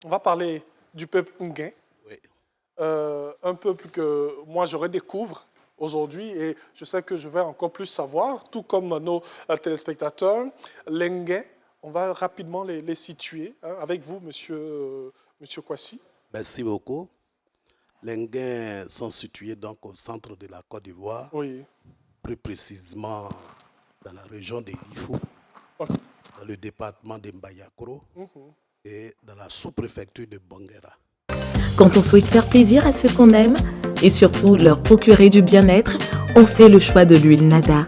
On va parler du peuple Nguin. Oui. Un peuple que moi je redécouvre aujourd'hui et je sais que je vais encore plus savoir, tout comme nos téléspectateurs. Les Nguins, on va rapidement les situer avec vous, monsieur Kwasi. Merci beaucoup. Les Nguins sont situés donc au centre de la Côte d'Ivoire, Oui. plus précisément dans la région de Lifou, Okay. dans le département de Mbayakro et dans la sous-préfecture de Banguera. Quand on souhaite faire plaisir à ceux qu'on aime et surtout leur procurer du bien-être, on fait le choix de l'huile Nada.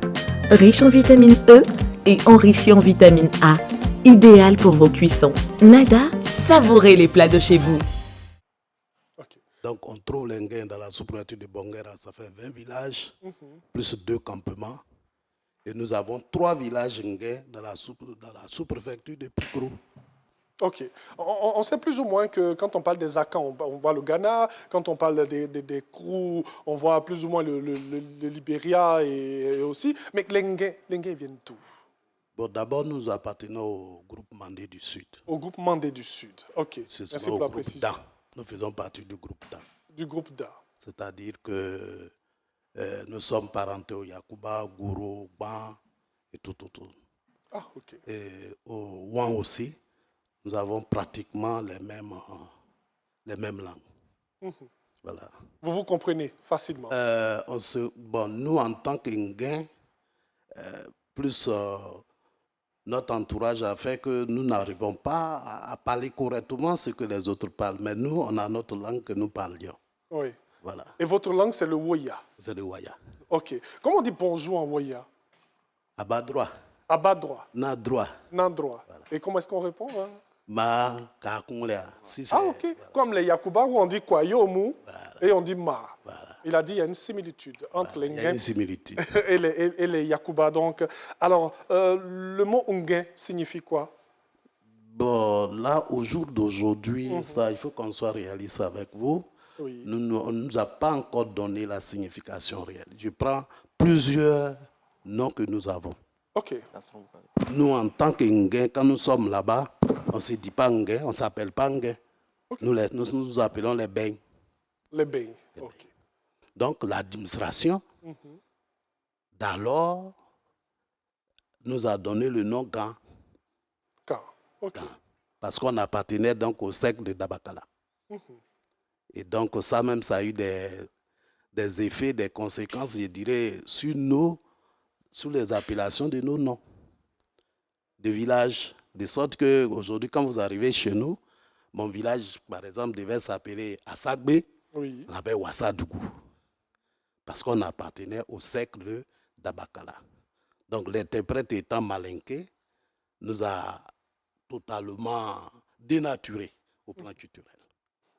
Riche en vitamine E et enrichie en vitamine A. Idéal pour vos cuissons. Nada, savourez les plats de chez vous. Okay. Donc on trouve les Nguins dans la sous-préfecture de Banguera, ça fait 20 villages, plus 2 campements. Et nous avons 3 villages Nguins dans la sous-préfecture de Pikoro. Ok. On sait plus ou moins que quand on parle des Akans, on voit le Ghana. Quand on parle des Krou, on voit plus ou moins le Libéria et aussi. Mais les Nguins viennent d'où? Bon, d'abord, nous appartenons au groupe Mandé du Sud. Au groupe Mandé du Sud. Ok. C'est Merci au pour la groupe précision. DA. Nous faisons partie du groupe DA. Du groupe DA. C'est-à-dire que nous sommes parentés au Yakuba, Gouro, Ban et tout. Ah, ok. Et au Wan aussi, nous avons pratiquement les mêmes langues. Voilà. Vous vous comprenez facilement? Nous, en tant qu'Inguins, plus notre entourage a fait que nous n'arrivons pas à parler correctement ce que les autres parlent. Mais nous, on a notre langue que nous parlions. Oui. Voilà. Et votre langue, c'est le Woya? C'est le Waya. Ok. Comment on dit bonjour en Woya? À bas droit. À bas droit. Na droit. Na droit. Voilà. Et comment est-ce qu'on répond Ma, kakunglea. Si ah, ok. voilà. Comme les Yakuba où on dit quoi, yomu, et on dit ma. Voilà. Il a dit qu'il y a une similitude entre les Il y a Nguins une similitude. et les Yakuba. Donc, alors, le mot Nguin signifie quoi? Bon, là, au jour d'aujourd'hui, ça, il faut qu'on soit réaliste avec vous. Oui. On ne nous a pas encore donné la signification réelle. Je prends plusieurs noms que nous avons. Ok. Nous, en tant que Nguin, quand nous sommes là-bas, on ne se dit pas Nguin, on ne s'appelle pas Nguin. Okay. Nous appelons les Beignes. Les Beignes, ok. Donc, l'administration, d'alors, nous a donné le nom Gan. Gan, ok. Gan. Parce qu'on appartenait donc au secte de Dabakala. Et donc, ça même, ça a eu des effets, des conséquences, je dirais, sur les appellations de nos noms de villages. De sorte qu'aujourd'hui, quand vous arrivez chez nous, mon village, par exemple, devait s'appeler Assagbe, oui. On appelle Wassadougou. Parce qu'on appartenait au secte de Dabakala. Donc, l'interprète étant malinqué, nous a totalement dénaturés au plan culturel.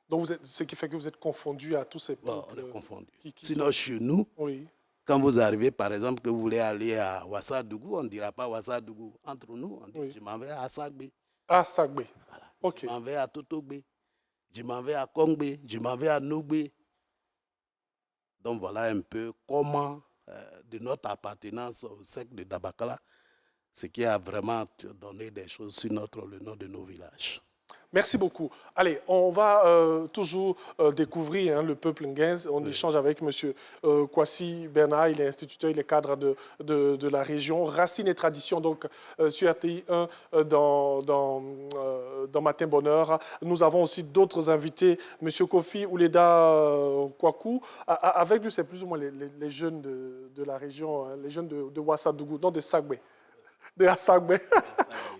Donc, ce qui fait que vous êtes confondus à tous ces peuples. Bon, on est confondus. Sinon, chez nous, oui. Quand vous arrivez, par exemple, que vous voulez aller à Wassadougou, on ne dira pas Wassadougou. Entre nous, on dit oui. Je m'en vais à Assagbe. Assagbe. Voilà. Okay. Je m'en vais à Totogbe. Je m'en vais à Kongbe. Je m'en vais à Nogbe. Donc voilà un peu comment, de notre appartenance au secte de Dabakala, ce qui a vraiment donné des choses sur le nom de nos villages. Merci beaucoup. Allez, on va toujours découvrir le peuple Nguin. On échange avec M. Kwasi Bernard, il est instituteur, il est cadre de la région. Racines et traditions, donc sur RTI 1 dans Matin Bonheur. Nous avons aussi d'autres invités, M. Kofi Ouleda Kwaku. Avec lui, c'est plus ou moins les jeunes de la région, les jeunes de Wassadougou, non de Sagbe. De Assagbe.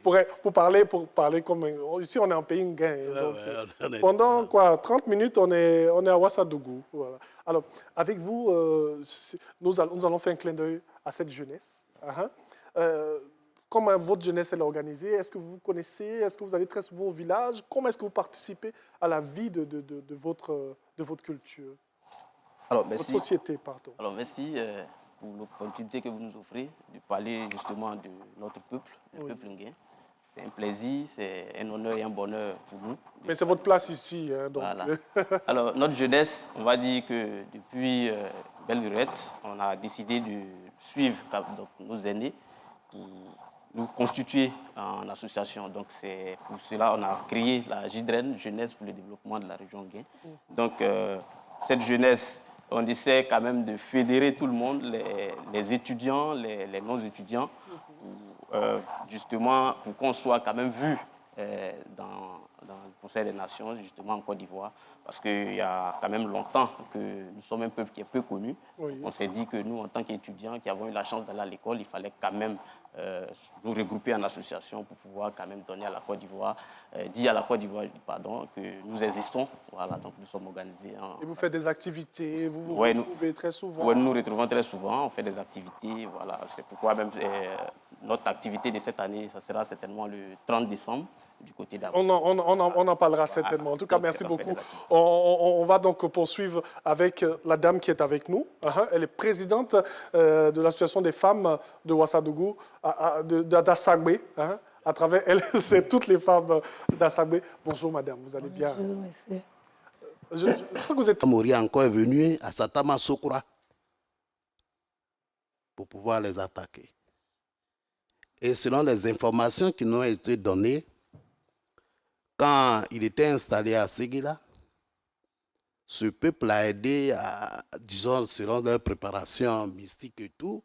pour parler comme... Ici, on est en pays Nguin. Pendant 30 minutes, on est à Wassadougou. Voilà. Alors, avec vous, nous allons faire un clin d'œil à cette jeunesse. Comment votre jeunesse est organisée? Est-ce que vous connaissez? Est-ce que vous allez très souvent au village? Comment est-ce que vous participez à la vie de votre culture? Alors, merci. Votre société, pardon. Alors, merci pour l'opportunité que vous nous offrez de parler justement de notre peuple, le peuple Nguin. C'est un plaisir, c'est un honneur et un bonheur pour nous. Mais c'est votre place ici. Donc. Voilà. Alors, notre jeunesse, on va dire que depuis belle lurette, on a décidé de suivre donc, nos aînés qui nous constituer en association. Donc c'est pour cela qu'on a créé la JDREN, Jeunesse pour le développement de la région Guin. Donc cette jeunesse, on essaie quand même de fédérer tout le monde, les étudiants, les non-étudiants, justement pour qu'on soit quand même vu dans le Conseil des Nations, justement en Côte d'Ivoire, parce qu'il y a quand même longtemps que nous sommes un peuple qui est peu connu. Oui. On s'est dit que nous, en tant qu'étudiants qui avons eu la chance d'aller à l'école, il fallait quand même nous regrouper en association pour pouvoir quand même donner à la Côte d'Ivoire, dire à la Côte d'Ivoire, pardon, que nous existons. Voilà, donc nous sommes organisés. Et vous faites des activités, vous vous Ouais, retrouvez très souvent. Oui, nous nous retrouvons très souvent, on fait des activités. Voilà, c'est pourquoi même notre activité de cette année, ça sera certainement le 30 décembre du côté d'Abou. On en parlera certainement. En tout cas, Donc, merci on fait beaucoup. des activités. On va donc poursuivre avec la dame qui est avec nous. Elle est présidente de l'association des femmes de Ouagadougou, d'Assagbe. À travers elle, c'est toutes les femmes d'Assagbe. Bonjour madame, vous allez bien? Bonjour, monsieur. Je crois que vous êtes... Mori encore est venu à Satama Sokura pour pouvoir les attaquer. Et selon les informations qui nous ont été données, quand il était installé à Séguila, ce peuple a aidé, disons, selon leur préparation mystique et tout,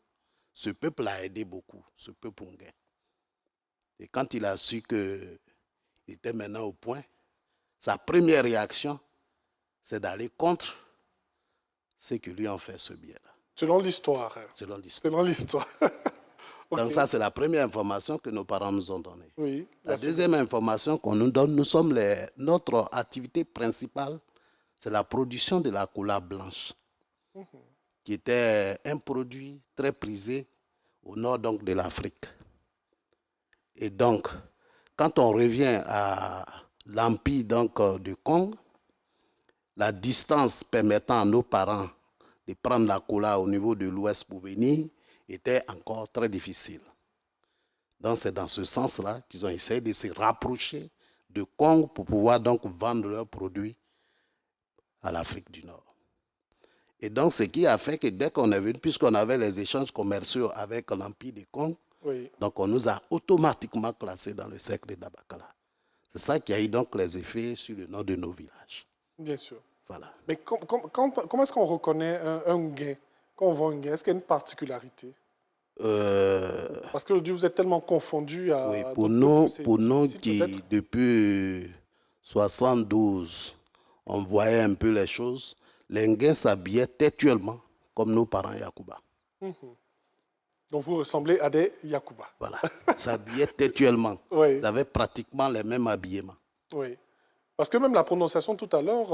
ce peuple a aidé beaucoup, ce peuple Unguin. Et quand il a su qu'il était maintenant au point, sa première réaction, c'est d'aller contre ceux qui lui ont fait ce bien-là. Selon l'histoire. Selon l'histoire. Selon l'histoire. Donc Ok. ça, c'est la première information que nos parents nous ont donnée. Oui. La deuxième information qu'on nous donne, notre activité principale, c'est la production de la cola blanche, qui était un produit très prisé au nord donc, de l'Afrique. Et donc, quand on revient à l'empire du Congo, la distance permettant à nos parents de prendre la cola au niveau de l'Ouest pour venir était encore très difficile. Donc c'est dans ce sens-là qu'ils ont essayé de se rapprocher de Congo pour pouvoir donc vendre leurs produits à l'Afrique du Nord. Et donc ce qui a fait que dès qu'on est venu, puisqu'on avait les échanges commerciaux avec l'Empire du Congo, Oui. donc on nous a automatiquement classés dans le cercle de Dabakala. C'est ça qui a eu donc les effets sur le nom de nos villages. Bien sûr. Voilà. Mais comment est-ce qu'on reconnaît un gain? Quand on voit un gain, est-ce qu'il y a une particularité? Parce qu'aujourd'hui, vous êtes tellement confondus à... Oui, d'autres peuples, c'est pour nous difficile qui, peut-être. depuis 72, on voyait un peu les choses, les Nguins s'habillaient têtuellement comme nos parents Yakuba. Donc vous ressemblez à des Yakuba. Voilà, ils s'habillaient têtuellement. Oui. Ils avaient pratiquement les mêmes habillements. Oui. Parce que même la prononciation tout à l'heure,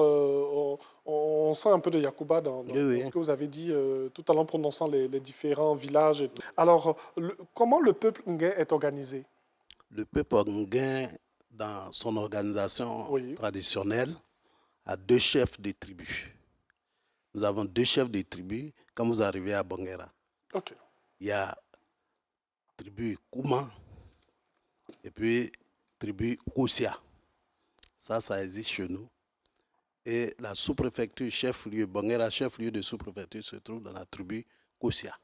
on sent un peu de Yakuba dans Oui. ce que vous avez dit tout à l'heure, en prononçant les différents villages. Et tout. Alors, comment le peuple Nguin est organisé? Le peuple Nguin, dans son organisation Oui. traditionnelle, a deux chefs de tribus. Nous avons deux chefs de tribus quand vous arrivez à Bongera. OK. Il y a tribu Kouma et puis tribu Koussia. Ça existe chez nous. Et la sous-préfecture, chef-lieu, Bongera, chef-lieu de sous-préfecture, se trouve dans la tribu Koussia.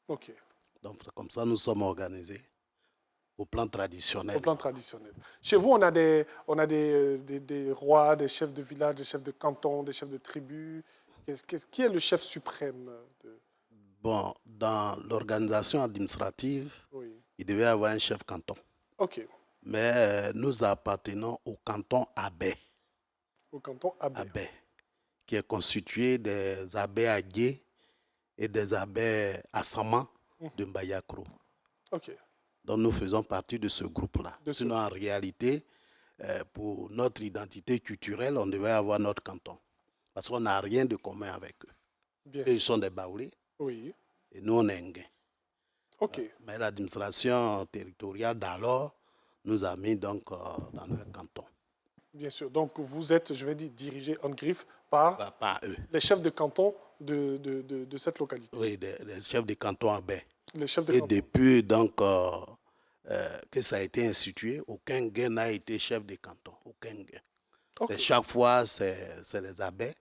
OK. Donc, comme ça, nous sommes organisés au plan traditionnel. Au plan traditionnel. Chez vous, on a des rois, des chefs de village, des chefs de canton, des chefs de tribu. Qui est le chef suprême Bon, dans l'organisation administrative, Oui. il devait y avoir un chef canton. OK. Mais nous appartenons au canton Abé. Au canton Abé. Abé, qui est constitué des abbés Agué et des abbés Assama de Mbayakro. OK. Donc nous faisons partie de ce groupe-là. De ce Sinon, en réalité, pour notre identité culturelle, on devait avoir notre canton. Parce qu'on n'a rien de commun avec eux. Bien Eux, ils sûr. sont des Baoulés Oui. et nous, on est Nguins. OK. Mais l'administration territoriale d'alors nous a mis donc dans leur canton. Bien sûr. Donc, vous êtes, je vais dire, dirigé en griffe par Pas eux. les chefs de canton de cette localité. Oui, des chefs de canton Abé. Les chefs de Et canton. depuis donc, que ça a été institué, aucun Nguin n'a été chef de canton. Aucun Nguin. OK. Chaque fois, c'est les abbés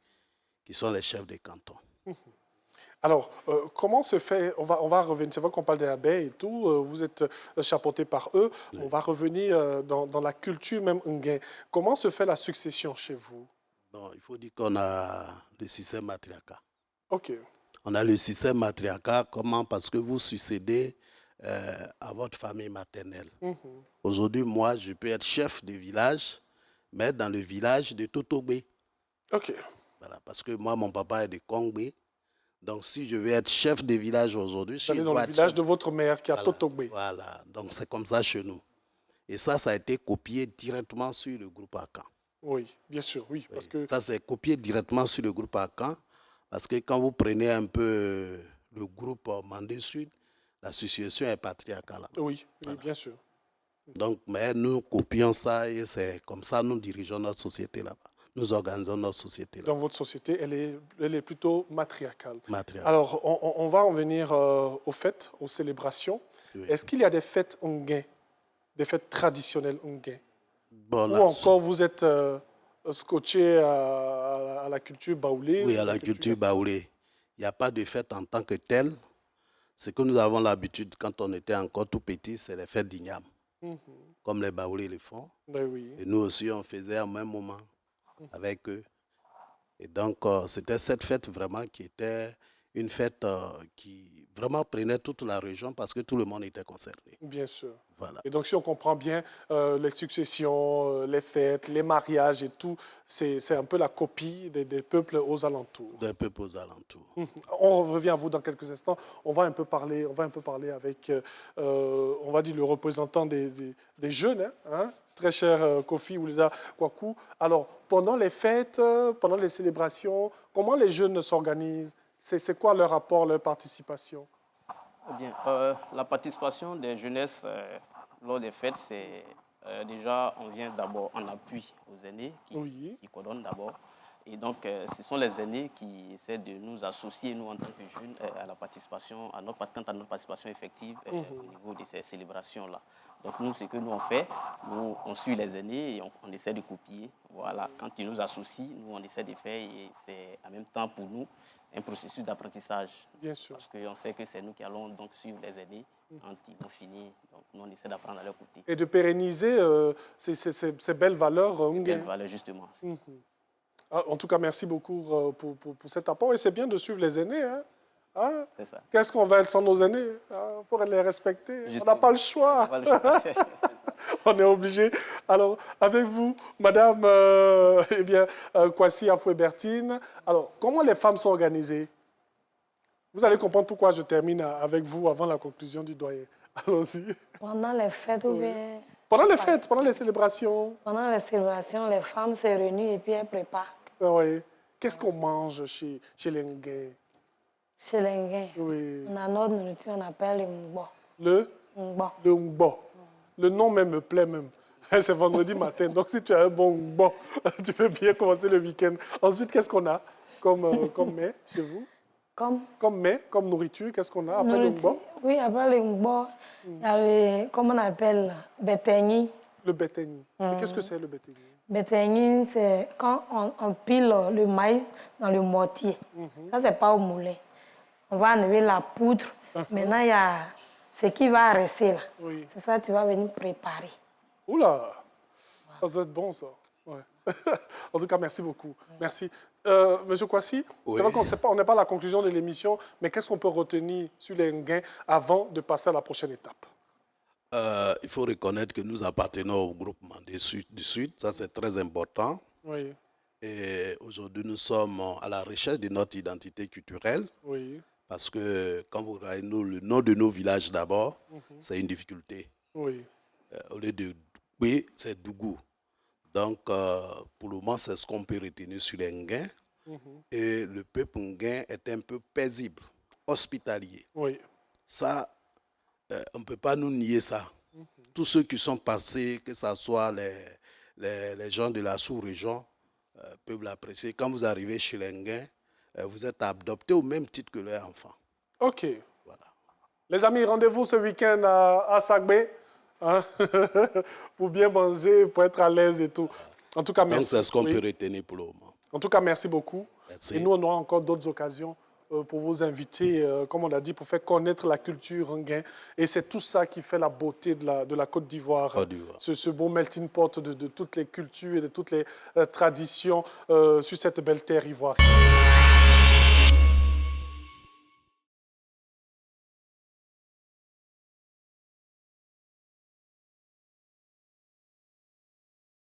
qui sont les chefs de canton. Alors, comment se fait, on va revenir, c'est vrai qu'on parle des abeilles et tout, vous êtes chapeauté par eux, Oui. on va revenir dans la culture même Nguin. Comment se fait la succession chez vous? Bon, il faut dire qu'on a le système matriarcat. OK, On a le système matriarcat, comment? Parce que vous succédez à votre famille maternelle. Aujourd'hui, moi, je peux être chef de village, mais dans le village de Totobé. OK, Voilà, parce que moi, mon papa est de Kongbe. Donc, si je veux être chef de village aujourd'hui, vous je allez dans le dois être village chef. de votre mère qui est à Voilà, Totogbe. voilà. Donc, c'est comme ça chez nous. Et ça a été copié directement sur le groupe Akan. Oui, bien sûr, oui, parce que, Ça, c'est copié directement sur le groupe Akan. Parce que quand vous prenez un peu le groupe Mandé Sud, la situation est patriarcale. oui, oui, bien sûr. Donc, mais nous copions ça et c'est comme ça nous dirigeons notre société là-bas. Nous organisons notre société là-bas. Dans votre société, elle est plutôt matriarcale. Matriarcale. Alors, on va en venir aux fêtes, aux célébrations. Oui. Est-ce qu'il y a des fêtes Nguin, des fêtes traditionnelles Nguin? Bon, Ou là, encore vous êtes scotché à la culture baoulée? oui, à la culture baoulée. Il n'y a pas de fête en tant que telle. Ce que nous avons l'habitude, quand on était encore tout petit, c'est les fêtes d'Ignam. Comme les baoulés le font. Ben oui. Et nous aussi, on faisait au même moment avec eux. Et donc, c'était cette fête vraiment qui était une fête qui vraiment prenait toute la région parce que tout le monde était concerné. Bien sûr. Voilà. Et donc, si on comprend bien, les successions, les fêtes, les mariages et tout, c'est un peu la copie des peuples aux alentours. Des peuples aux alentours. On revient à vous dans quelques instants. On va un peu parler avec, on va dire, le représentant des jeunes, hein, très cher Kofi Ouleda Kwaku. Alors, pendant les fêtes, pendant les célébrations, comment les jeunes s'organisent? C'est quoi leur rapport, leur participation? Eh bien, la participation des jeunesses lors des fêtes, c'est déjà, on vient d'abord en appui aux aînés Oui. qui coordonnent d'abord. Et donc, ce sont les aînés qui essaient de nous associer, nous, en tant que jeunes, à la participation, quant à notre participation effective au niveau de ces célébrations-là. Donc, nous, ce que nous, on fait, nous, on suit les aînés et on essaie de copier. Voilà, quand ils nous associent, nous, on essaie de faire et c'est en même temps pour nous un processus d'apprentissage. Bien sûr. Parce qu'on sait que c'est nous qui allons donc suivre les aînés quand ils vont finir. Donc, nous, on essaie d'apprendre à leur côté. Et de pérenniser ces belles valeurs. Quelle valeur, justement. Ah, en tout cas, merci beaucoup pour cet apport. Et c'est bien de suivre les aînés. Hein? Ah, C'est ça. qu'est-ce qu'on va être sans nos aînés? Il faut les respecter. On Justement. n'a pas le choix. Voilà, On est obligé. Alors, avec vous, Madame Kwasi Afoué-Bertine, alors, comment les femmes sont organisées? Vous allez comprendre pourquoi je termine avec vous avant la conclusion du doyen. Allons-y. Pendant les fêtes ou bien Pendant les fêtes, pendant les célébrations. pendant les célébrations, les femmes se réunissent et puis elles préparent. Oui. Qu'est-ce qu'on mange chez les Nguins? Chez les Nguins, Oui. on a notre nourriture, on appelle le mbo. Le ngbo. Le nom même me plaît même. C'est vendredi matin, donc si tu as un bon ngbo, tu peux bien commencer le week-end. Ensuite, qu'est-ce qu'on a comme mets chez vous? Comme mets, comme nourriture, qu'est-ce qu'on a après le ngbo? Oui, après le mbo, il y a le, comment on appelle, betegni. Le betegni. Qu'est-ce que c'est le betegni? Betegni, c'est quand on pile le maïs dans le mortier. Ça, c'est pas au moulin. On va enlever la poudre. Maintenant, il y a ce qui va rester là. Oui. C'est ça que tu vas venir préparer. Oula! Ça doit être bon, ça. Ouais. En tout cas, merci beaucoup. Merci. Monsieur Kwasi, Oui. c'est vrai qu'on n'est pas à la conclusion de l'émission, mais qu'est-ce qu'on peut retenir sur les Nguins avant de passer à la prochaine étape? Il faut reconnaître que nous appartenons au groupement du Sud. Ça, c'est très important. Oui, Et aujourd'hui, nous sommes à la recherche de notre identité culturelle. oui, Parce que quand vous regardez le nom de nos villages d'abord, c'est une difficulté. oui. Au lieu de Doué, c'est Dougou. Donc, pour le moment, c'est ce qu'on peut retenir sur les Nguins. Et le peuple Nguin est un peu paisible, hospitalier. Oui, Ça, on ne peut pas nous nier ça. Tous ceux qui sont passés, que ce soit les gens de la sous-région, peuvent l'apprécier. Quand vous arrivez chez les Nguins, vous êtes adopté au même titre que leurs enfants. OK. Voilà. Les amis, rendez-vous ce week-end à Sagbé, hein? Pour bien manger, pour être à l'aise et tout. En tout cas, Donc, merci. c'est ce qu'on Oui. peut retenir pour le moment. En tout cas, merci beaucoup. Merci. Et nous, on aura encore d'autres occasions pour vos invités, comme on l'a dit, pour faire connaître la culture nguin. Et c'est tout ça qui fait la beauté de la Côte d'Ivoire. Ce beau melting pot de toutes les cultures et de toutes les traditions sur cette belle terre ivoirienne.